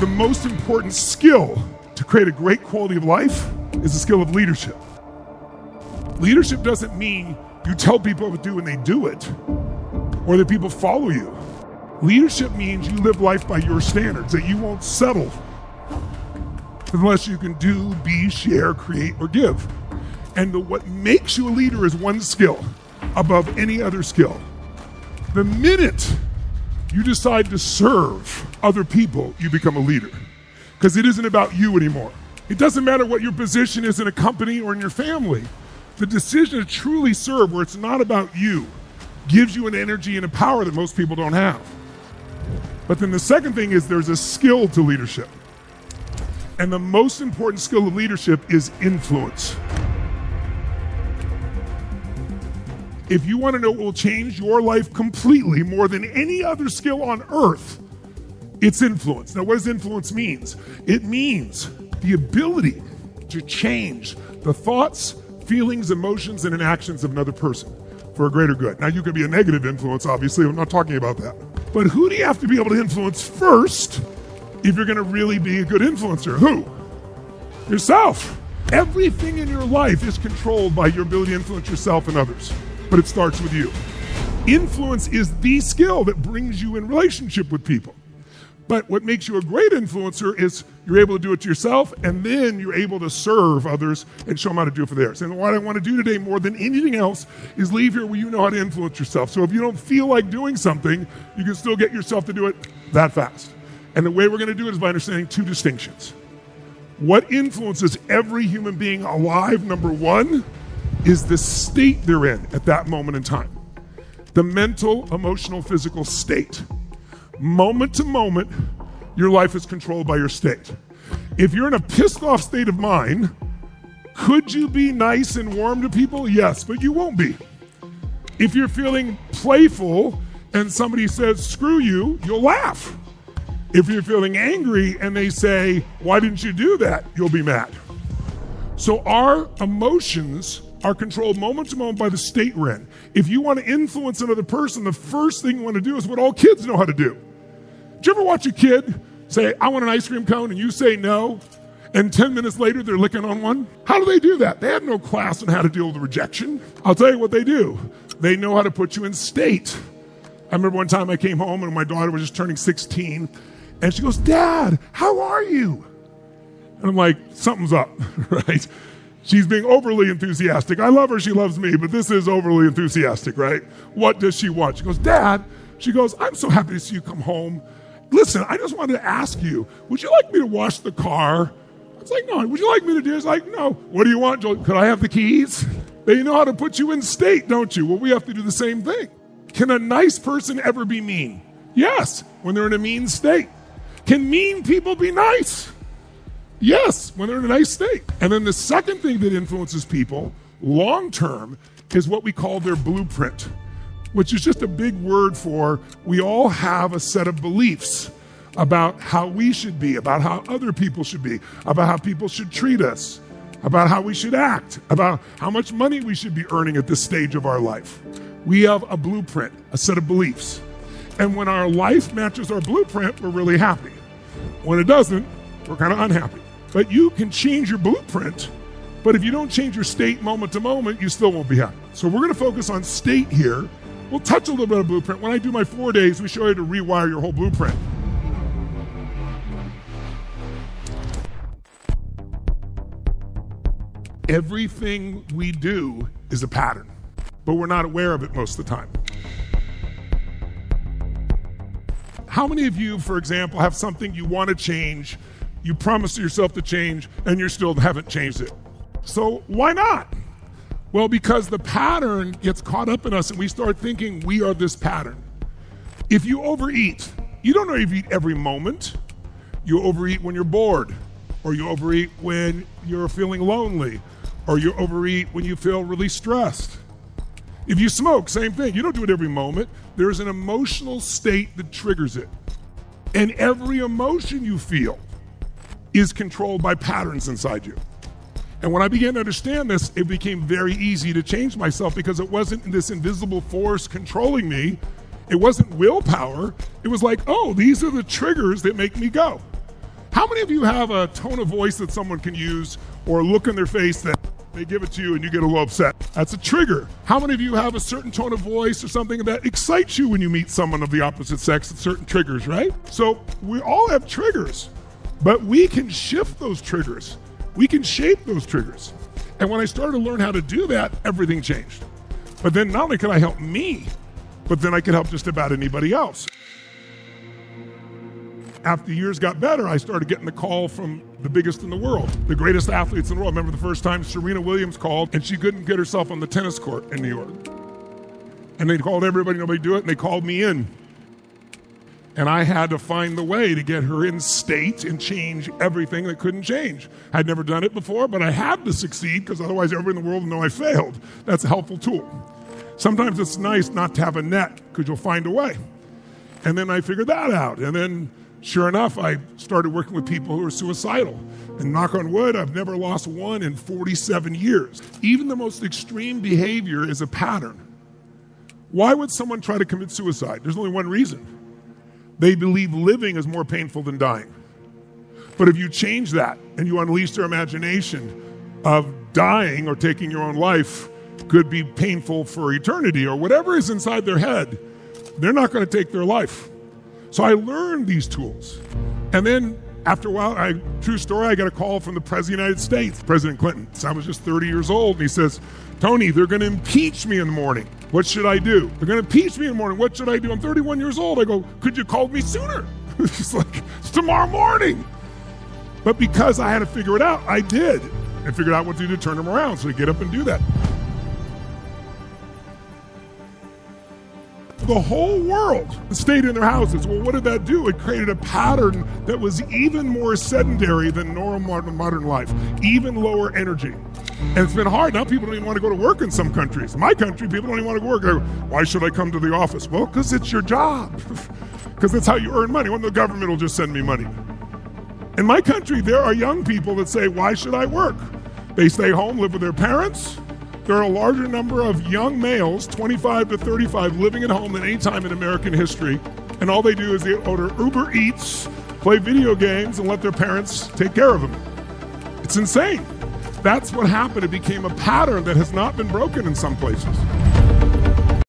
The most important skill to create a great quality of life is the skill of leadership. Leadership doesn't mean you tell people what to do and they do it, or that people follow you. Leadership means you live life by your standards, that you won't settle unless you can do, be, share, create, or give. And what makes you a leader is one skill above any other skill. The minute you decide to serve other people, you become a leader. Because it isn't about you anymore. It doesn't matter what your position is in a company or in your family. The decision to truly serve, where it's not about you, gives you an energy and a power that most people don't have. But then the second thing is there's a skill to leadership. And the most important skill of leadership is influence. If you want to know what will change your life completely more than any other skill on earth, it's influence. Now, what does influence mean? It means the ability to change the thoughts, feelings, emotions, and actions of another person for a greater good. Now, you could be a negative influence, obviously. I'm not talking about that. But who do you have to be able to influence first if you're going to really be a good influencer? Who? Yourself. Everything in your life is controlled by your ability to influence yourself and others. But it starts with you. Influence is the skill that brings you in relationship with people. But what makes you a great influencer is you're able to do it to yourself, and then you're able to serve others and show them how to do it for theirs. And what I want to do today more than anything else is leave here where you know how to influence yourself. So if you don't feel like doing something, you can still get yourself to do it that fast. And the way we're going to do it is by understanding two distinctions. What influences every human being alive, number one, is the state they're in at that moment in time. The mental, emotional, physical state. Moment to moment, your life is controlled by your state. If you're in a pissed off state of mind, could you be nice and warm to people? Yes, but you won't be. If you're feeling playful and somebody says, screw you, you'll laugh. If you're feeling angry and they say, why didn't you do that? You'll be mad. So our emotions are controlled moment to moment by the state we're in. If you want to influence another person, the first thing you want to do is what all kids know how to do. Did you ever watch a kid say, I want an ice cream cone, and you say no, and 10 minutes later they're licking on one? How do they do that? They have no class on how to deal with rejection. I'll tell you what they do. They know how to put you in state. I remember one time I came home and my daughter was just turning 16, and she goes, Dad, how are you? And I'm like, something's up, right? She's being overly enthusiastic. I love her, she loves me, but this is overly enthusiastic, right? What does she want? She goes, Dad, she goes, I'm so happy to see you come home. Listen, I just wanted to ask you, would you like me to wash the car? I was like, no. Would you like me to do this? Like, no. What do you want, Joel? Could I have the keys? They know how to put you in state, don't you? Well, we have to do the same thing. Can a nice person ever be mean? Yes, when they're in a mean state. Can mean people be nice? Yes, when they're in a nice state. And then the second thing that influences people long term is what we call their blueprint, which is just a big word for we all have a set of beliefs about how we should be, about how other people should be, about how people should treat us, about how we should act, about how much money we should be earning at this stage of our life. We have a blueprint, a set of beliefs. And when our life matches our blueprint, we're really happy. When it doesn't, we're kind of unhappy. But you can change your blueprint, but if you don't change your state moment to moment, you still won't be happy. So we're going to focus on state here. We'll touch a little bit of blueprint. When I do my 4 days, we show you how to rewire your whole blueprint. Everything we do is a pattern, but we're not aware of it most of the time. How many of you, for example, have something you want to change, you promised yourself to change, and you still haven't changed it? So why not? Well, because the pattern gets caught up in us and we start thinking we are this pattern. If you overeat, you don't know if you eat every moment. You overeat when you're bored, or you overeat when you're feeling lonely, or you overeat when you feel really stressed. If you smoke, same thing. You don't do it every moment. There's an emotional state that triggers it. And every emotion you feel is controlled by patterns inside you. And when I began to understand this, it became very easy to change myself because it wasn't this invisible force controlling me. It wasn't willpower. It was like, oh, these are the triggers that make me go. How many of you have a tone of voice that someone can use or a look in their face that they give it to you and you get a little upset? That's a trigger. How many of you have a certain tone of voice or something that excites you when you meet someone of the opposite sex? Certain triggers, right? So we all have triggers, but we can shift those triggers. We can shape those triggers. And when I started to learn how to do that, everything changed. But then not only could I help me, but then I could help just about anybody else. After years got better, I started getting the call from the biggest in the world, the greatest athletes in the world. I remember the first time Serena Williams called and she couldn't get herself on the tennis court in New York. And they called everybody, nobody do it, and they called me in. And I had to find the way to get her in state and change everything that couldn't change. I'd never done it before, but I had to succeed because otherwise everybody in the world would know I failed. That's a helpful tool. Sometimes it's nice not to have a net because you'll find a way. And then I figured that out. And then sure enough, I started working with people who are suicidal. And knock on wood, I've never lost one in 47 years. Even the most extreme behavior is a pattern. Why would someone try to commit suicide? There's only one reason. They believe living is more painful than dying. But if you change that and you unleash their imagination of dying or taking your own life could be painful for eternity or whatever is inside their head, they're not going to take their life. So I learned these tools. And then after a while, true story, I got a call from the President of the United States, President Clinton. So I was just 30 years old, and he says, Tony, they're going to impeach me in the morning. What should I do? They're going to impeach me in the morning. What should I do? I'm 31 years old. I go, could you call me sooner? He's like, it's tomorrow morning. But because I had to figure it out, I did. I figured out what to do to turn them around, so I get up and do that. The whole world stayed in their houses. Well, what did that do? It created a pattern that was even more sedentary than normal modern life, even lower energy. And it's been hard. Now people don't even want to go to work in some countries. In my country, people don't even want to go to work. Why should I come to the office? Well, because it's your job. Because that's how you earn money. When the government will just send me money. In my country, there are young people that say, why should I work? They stay home, live with their parents. There are a larger number of young males, 25 to 35, living at home than any time in American history. And all they do is they order Uber Eats, play video games, and let their parents take care of them. It's insane. That's what happened. It became a pattern that has not been broken in some places.